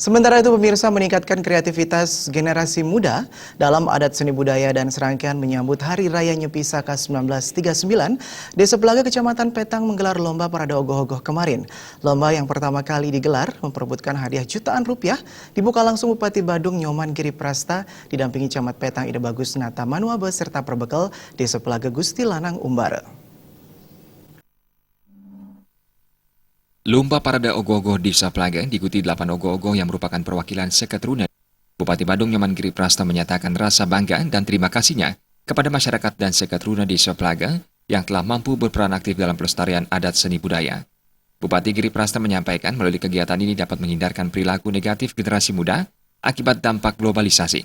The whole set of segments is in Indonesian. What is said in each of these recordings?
Sementara itu pemirsa meningkatkan kreativitas generasi muda dalam adat seni budaya dan serangkaian menyambut Hari Raya Nyepi Saka 1939, Desa Pelaga Kecamatan Petang menggelar lomba parade ogoh-ogoh kemarin. Lomba yang pertama kali digelar memperebutkan hadiah jutaan rupiah dibuka langsung Bupati Badung Nyoman Giri Prasta didampingi Camat Petang Ida Bagus Nata Manua beserta perbekal Desa Pelaga Gusti Lanang Umbara. Lomba parade ogoh-ogoh Desa Pelaga diikuti 8 ogoh-ogoh yang merupakan perwakilan Seketruna. Bupati Badung Nyoman Giri Prasta menyatakan rasa bangga dan terima kasihnya kepada masyarakat dan Seketruna Desa Pelaga yang telah mampu berperan aktif dalam pelestarian adat seni budaya. Bupati Giri Prasta menyampaikan melalui kegiatan ini dapat menghindarkan perilaku negatif generasi muda akibat dampak globalisasi.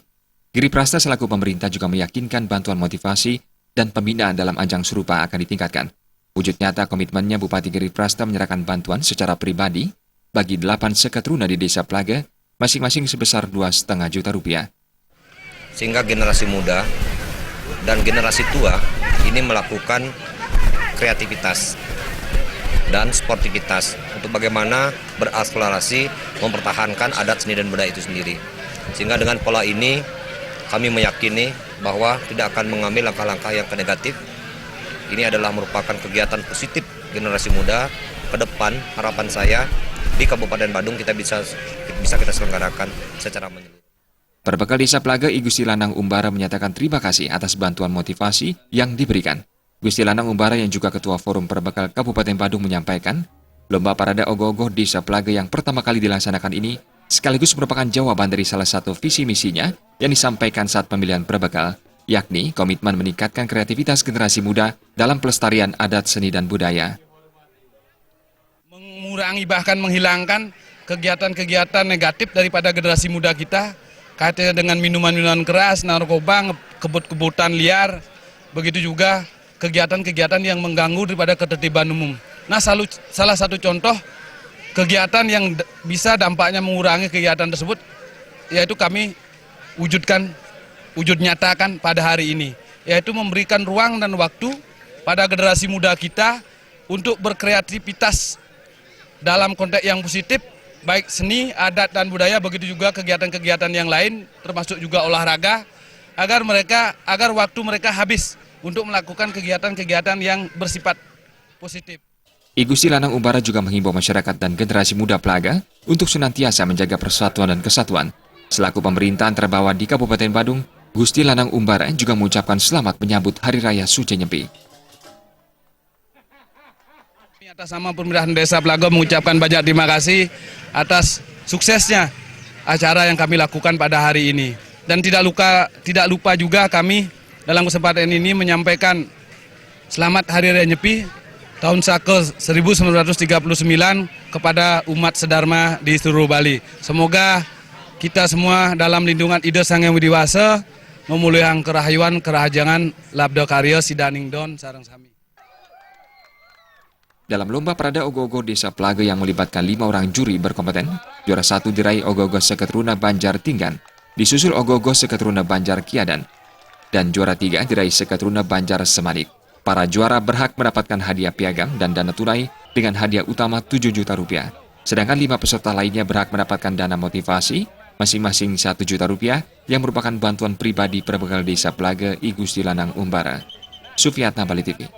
Giri Prasta selaku pemerintah juga meyakinkan bantuan motivasi dan pembinaan dalam ajang serupa akan ditingkatkan. Wujud nyata komitmennya Bupati Giri Prasta menyerahkan bantuan secara pribadi bagi 8 Seketruna di Desa Pelaga, masing-masing sebesar 2,5 juta rupiah. Sehingga generasi muda dan generasi tua ini melakukan kreativitas dan sportivitas untuk bagaimana berakselerasi mempertahankan adat seni dan budaya itu sendiri. Sehingga dengan pola ini kami meyakini bahwa tidak akan mengambil langkah-langkah yang negatif. Ini adalah merupakan kegiatan positif generasi muda. Ke depan harapan saya di Kabupaten Badung kita bisa kita selenggarakan secara menyeluruh. Perbekal Desa Pelaga I Gusti Lanang Umbara menyatakan terima kasih atas bantuan motivasi yang diberikan. Gusti Lanang Umbara yang juga Ketua Forum Perbekal Kabupaten Badung menyampaikan, lomba parade ogoh-ogoh Desa Pelaga yang pertama kali dilaksanakan ini sekaligus merupakan jawaban dari salah satu visi misinya yang disampaikan saat pemilihan perbekal, yakni komitmen meningkatkan kreativitas generasi muda dalam pelestarian adat seni dan budaya. Mengurangi bahkan menghilangkan kegiatan-kegiatan negatif daripada generasi muda kita, kaitannya dengan minuman-minuman keras, narkoba, kebut-kebutan liar, begitu juga kegiatan-kegiatan yang mengganggu daripada ketertiban umum. Nah, salah satu contoh kegiatan yang bisa dampaknya mengurangi kegiatan tersebut, yaitu kami wujud nyatakan pada hari ini, yaitu memberikan ruang dan waktu pada generasi muda kita untuk berkreativitas dalam konteks yang positif, baik seni, adat, dan budaya, begitu juga kegiatan-kegiatan yang lain, termasuk juga olahraga, agar waktu mereka habis untuk melakukan kegiatan-kegiatan yang bersifat positif. I Gusti Lanang Umbara juga menghimbau masyarakat dan generasi muda Pelaga untuk senantiasa menjaga persatuan dan kesatuan. Selaku pemerintahan terbawa di Kabupaten Badung, Gusti Lanang Umbara juga mengucapkan selamat menyambut Hari Raya Suci Nyepi. Atas nama pemerintahan Desa Pelaga mengucapkan banyak terima kasih atas suksesnya acara yang kami lakukan pada hari ini. Dan tidak lupa juga kami dalam kesempatan ini menyampaikan selamat Hari Raya Nyepi tahun Saka 1939 kepada umat sedharma di seluruh Bali. Semoga kita semua dalam lindungan Ida Sang Hyang Widi Wasa memuliakan kerahayuan kerajangan labda karya sidaning don sareng sami. Dalam lomba parade ogoh-ogoh Desa Pelaga yang melibatkan 5 orang juri berkompeten, juara 1 diraih ogoh-ogoh Seketruna Banjar Tinggan, disusul ogoh-ogoh Seketruna Banjar Kiadan, dan juara 3 diraih Seketruna Banjar Semanik. Para juara berhak mendapatkan hadiah piagam dan dana tunai dengan hadiah utama 7 juta rupiah. Sedangkan 5 peserta lainnya berhak mendapatkan dana motivasi masing-masing 1 juta rupiah yang merupakan bantuan pribadi perbekal Desa Pelaga I Gusti Lanang Umbara. Sufiatna, Bali TV.